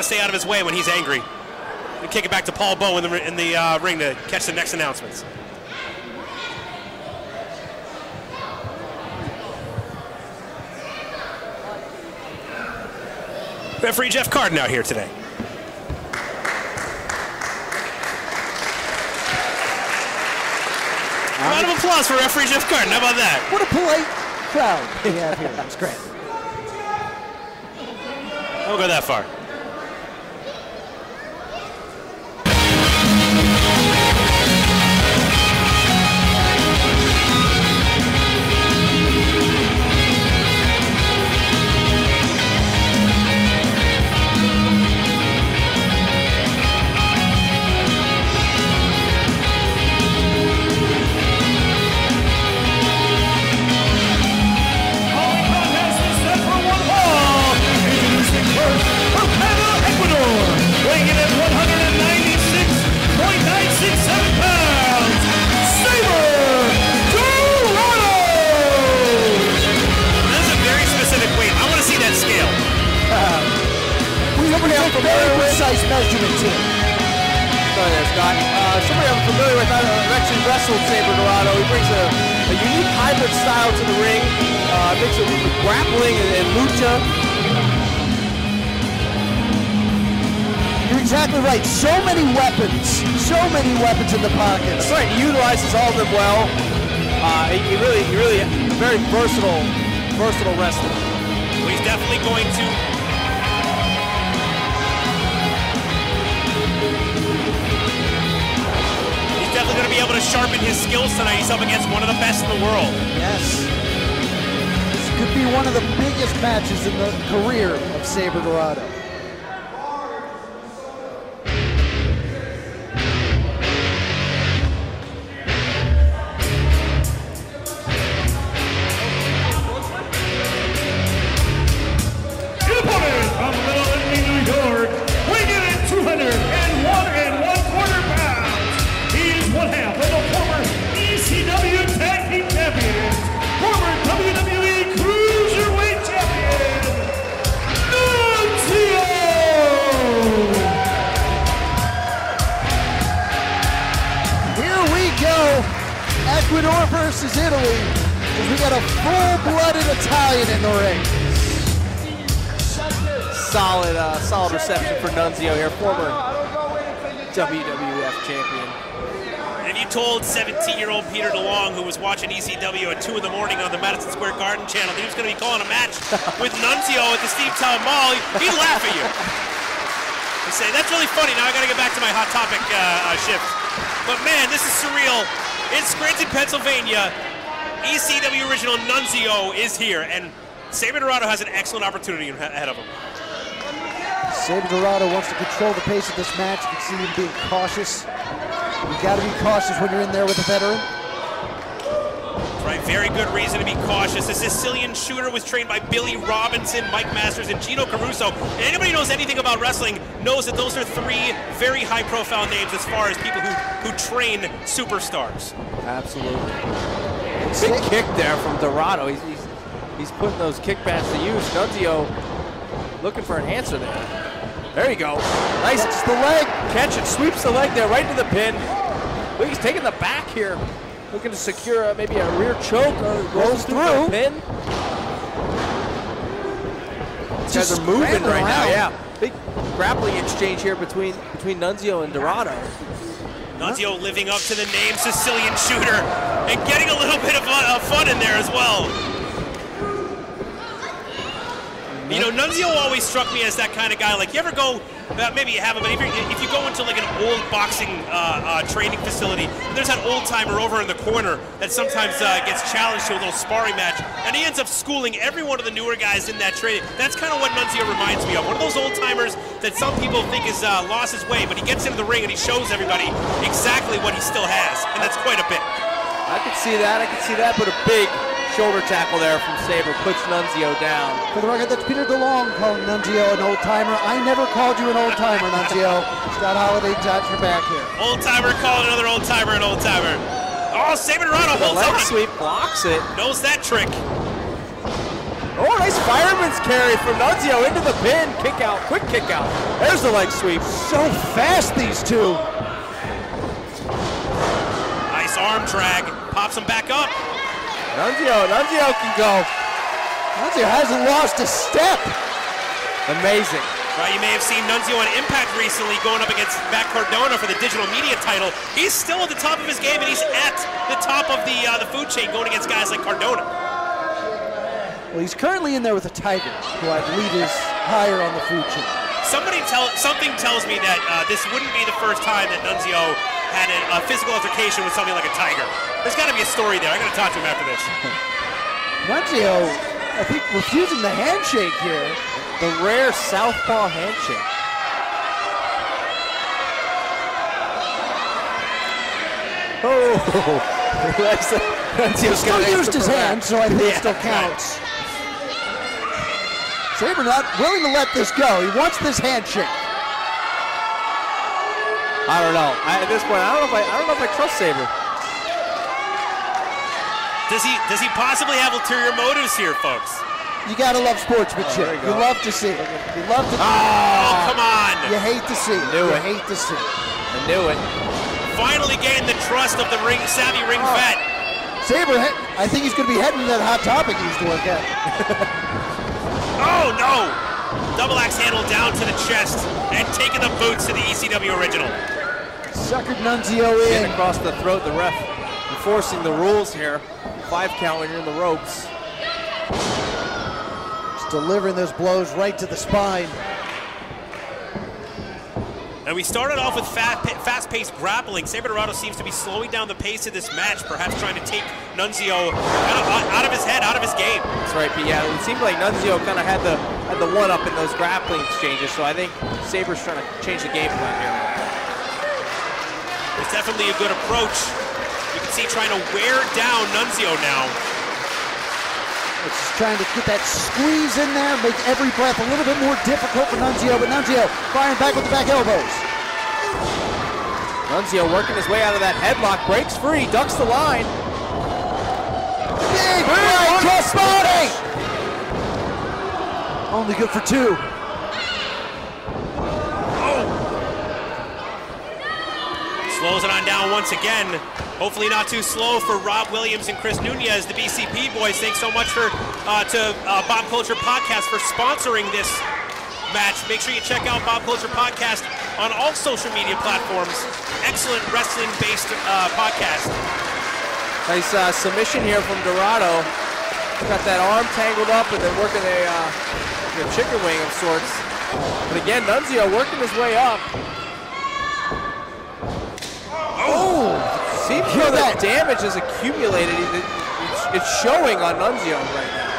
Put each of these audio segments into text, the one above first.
to stay out of his way when he's angry. And kick it back to Paul Bowe in the ring to catch the next announcements. Referee Jeff Carden out here today. A round of applause for referee Jeff Carden. How about that? What a polite crowd we have here. That's great. I won't go that far. Very precise measurements here. Sorry there, Scott. Somebody I'm familiar with, I've actually wrestled Saber Dorado. He brings a unique hybrid style to the ring. Mix it with grappling and lucha. You're exactly right. So many weapons in the pocket. That's right. He utilizes all of them well. He really very versatile wrestler. Well, he's definitely going to. Definitely going to be able to sharpen his skills tonight. He's up against one of the best in the world. Yes. This could be one of the biggest matches in the career of Saber Dorado. His opponent from Little Italy, New York, weighing in at 201.25 pounds. One half of the former ECW Tag Team Champions, former WWE Cruiserweight Champion, Nunzio! Here we go. Ecuador versus Italy. We got a full-blooded Italian in the ring. Solid reception for Nunzio here, former WWF champion. If you told 17-year-old Peter DeLonge, who was watching ECW at 2 in the morning on the Madison Square Garden channel, that he was going to be calling a match with Nunzio at the Steve Town Mall, he'd laugh at you. He'd say, that's really funny. Now I got to get back to my Hot Topic shift. But man, this is surreal. It's Scranton, Pennsylvania. ECW original Nunzio is here, and Saber Dorado has an excellent opportunity ahead of him. Saber Dorado wants to control the pace of this match. You can see him being cautious. You got to be cautious when you're in there with a veteran. Right, very good reason to be cautious. The Sicilian Shooter was trained by Billy Robinson, Mike Masters, and Gino Caruso. And anybody who knows anything about wrestling knows that those are 3 very high-profile names as far as people who train superstars. Absolutely. Big kick there from Dorado. He's putting those kickbacks to use. Nunzio looking for an answer there. There you go. Nice. That's the leg. Catch it. Sweeps the leg there right to the pin. Look, he's taking the back here. Looking to secure maybe a rear choke. Rolls through. Pin. These guys are moving right now. Yeah. Big grappling exchange here between Nunzio and Dorado. Nunzio living up to the name Sicilian Shooter and getting a little bit of fun in there as well. You know, Nunzio always struck me as that kind of guy. Like, you ever go, maybe you haven't, but if you go into like an old boxing training facility, there's that old timer over in the corner that sometimes gets challenged to a little sparring match, and he ends up schooling every one of the newer guys in that training. That's kind of what Nunzio reminds me of. One of those old timers that some people think is lost his way, but he gets into the ring and he shows everybody exactly what he still has, and that's quite a bit. I can see that, but a big shoulder tackle there from Saber puts Nunzio down. For the record, that's Peter DeLonge calling Nunzio an old-timer. I never called you an old-timer, Nunzio. Scott Holladay got your back here. Old-timer calling another old-timer an old-timer. Oh, Saber Dorado holds on. Leg sweep blocks it. Knows that trick. Oh, nice fireman's carry from Nunzio into the pin. Kick out, quick kick out. There's the leg sweep. So fast, these two. Nice arm drag. Pops him back up. Nunzio can go. Nunzio hasn't lost a step. Amazing. Right, you may have seen Nunzio on Impact recently going up against Matt Cardona for the digital media title. He's still at the top of his game, and he's at the top of the food chain going against guys like Cardona. Well, he's currently in there with a Tiger, who I believe is higher on the food chain. Something tells me that this wouldn't be the first time that Nunzio had a physical altercation with something like a Tiger. There's got to be a story there. I got to talk to him after this. Nunzio, I think, refusing the handshake here. The rare southpaw handshake. Oh, he still used his hand, so I think it still counts. Saber not willing to let this go. He wants this handshake. I don't know. At this point, I don't know if I trust Saber. Does he possibly have ulterior motives here, folks? You gotta love sportsmanship. You love to see it. You love to. Oh, come on! You hate to see it. You hate to see it. I knew it. Finally gained the trust of the savvy ring vet. Saber, I think he's gonna be heading to that Hot Topic he used to work at. Oh no! Double axe handle down to the chest and taking the boots to the ECW original. Suckered Nunzio in. Across the throat, the ref enforcing the rules here. 5 count when you're in the ropes. Delivering those blows right to the spine. And we started off with fast-paced grappling. Saber Dorado seems to be slowing down the pace of this match, perhaps trying to take Nunzio out of his head, out of his game. That's right, Pete. Yeah, it seemed like Nunzio kind of had the one-up in those grappling exchanges, so I think Saber's trying to change the game plan here. It's definitely a good approach. You can see trying to wear down Nunzio now. It's just trying to get that squeeze in there, make every breath a little bit more difficult for Nunzio, but Nunzio firing back with the back elbows. Nunzio working his way out of that headlock, breaks free, ducks the line. Big right crossbody! Only good for 2. Oh! Slows it on down once again. Hopefully not too slow for Rob Williams and Chris Nunez, the BCP boys. Thanks so much to Bob Culture Podcast for sponsoring this match. Make sure you check out Bob Culture Podcast on all social media platforms. Excellent wrestling-based podcast. Nice submission here from Dorado. Got that arm tangled up and then working a chicken wing of sorts. But again, Nunzio working his way up. Oh! Seems like that damage has accumulated. It's showing on Nunzio right now.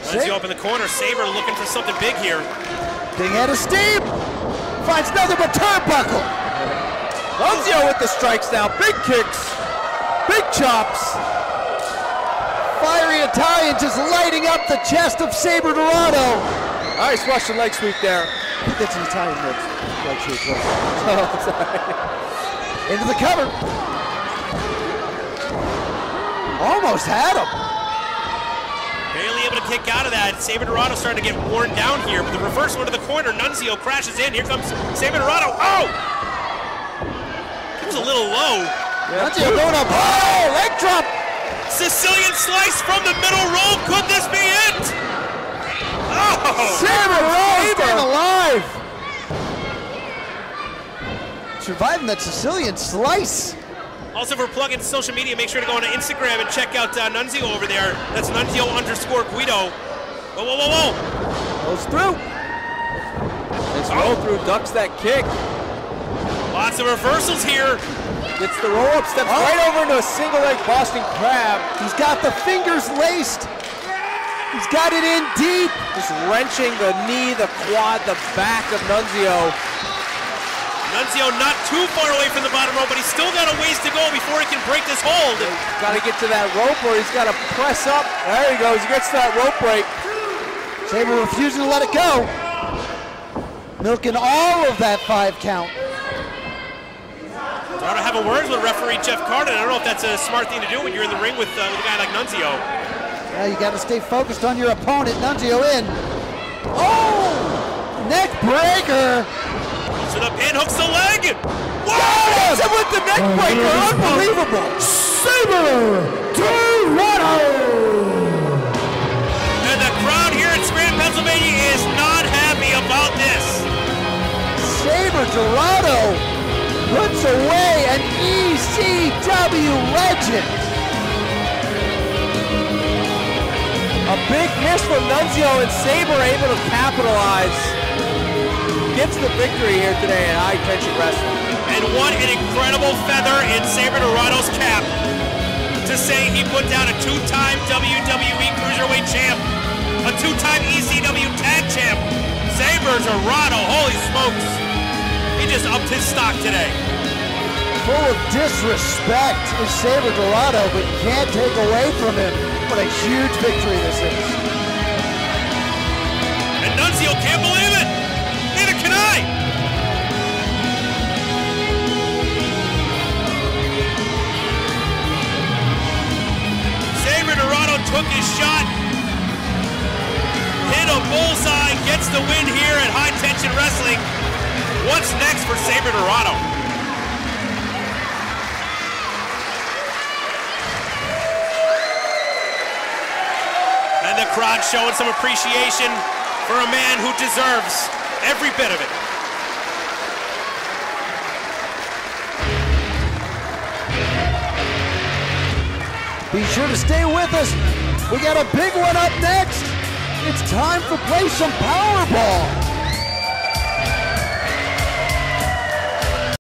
Nunzio up in the corner. Saber looking for something big here. Big head of steam. Finds nothing but turnbuckle. Nunzio with the strikes now. Big kicks. Big chops. Fiery Italian just lighting up the chest of Saber Dorado. Nice Russian leg sweep there. I think that's an Italian leg sweep. Oh, sorry. Into the cover. Almost had him. Barely able to kick out of that. Saber Dorado starting to get worn down here, but the reverse one to the corner. Nunzio crashes in. Here comes Saber Dorado. Oh! It was a little low. Yeah. Nunzio going up. Oh! Leg drop. Sicilian slice from the middle rope. Could this be it? Oh! Saber Dorado staying alive. Surviving that Sicilian slice. Also, for plug-in social media, make sure to go on Instagram and check out Nunzio over there. That's Nunzio_Guido. Whoa, whoa, whoa, whoa. Goes through. This roll through, ducks that kick. Lots of reversals here. Gets the roll up, steps right over into a single leg Boston Crab. He's got the fingers laced. He's got it in deep. Just wrenching the knee, the quad, the back of Nunzio. Nunzio not too far away from the bottom rope, but he's still got a ways to go before he can break this hold. Got to get to that rope where he's got to press up. There he goes, he gets that rope break. Saber refusing to let it go. Milking all of that 5 count. Dorado having words with referee Jeff Carden. I don't know if that's a smart thing to do when you're in the ring with a guy like Nunzio. Now you got to stay focused on your opponent. Nunzio in. Oh! Neck breaker. So the pin hooks the leg. Wow! Hits him with the neck breaker. Unbelievable. Saber Dorado. And the crowd here in Scranton, Pennsylvania is not happy about this. Saber Dorado puts away an ECW legend. A big miss from Nunzio, and Saber able to capitalize. Gets the victory here today in high tension wrestling. And what an incredible feather in Saber Dorado's cap to say he put down a two-time WWE Cruiserweight champ, a two-time ECW tag champ. Saber Dorado, holy smokes. He just upped his stock today. Full of disrespect is Saber Dorado, but you can't take away from him what a huge victory this is. And Nunzio can't believe it. Neither can I. Saber Dorado took his shot, hit a bullseye, gets the win here at High Tension Wrestling. What's next for Saber Dorado? And the crowd showing some appreciation for a man who deserves every bit of it. Be sure to stay with us. We got a big one up next. It's time to play some Powerball.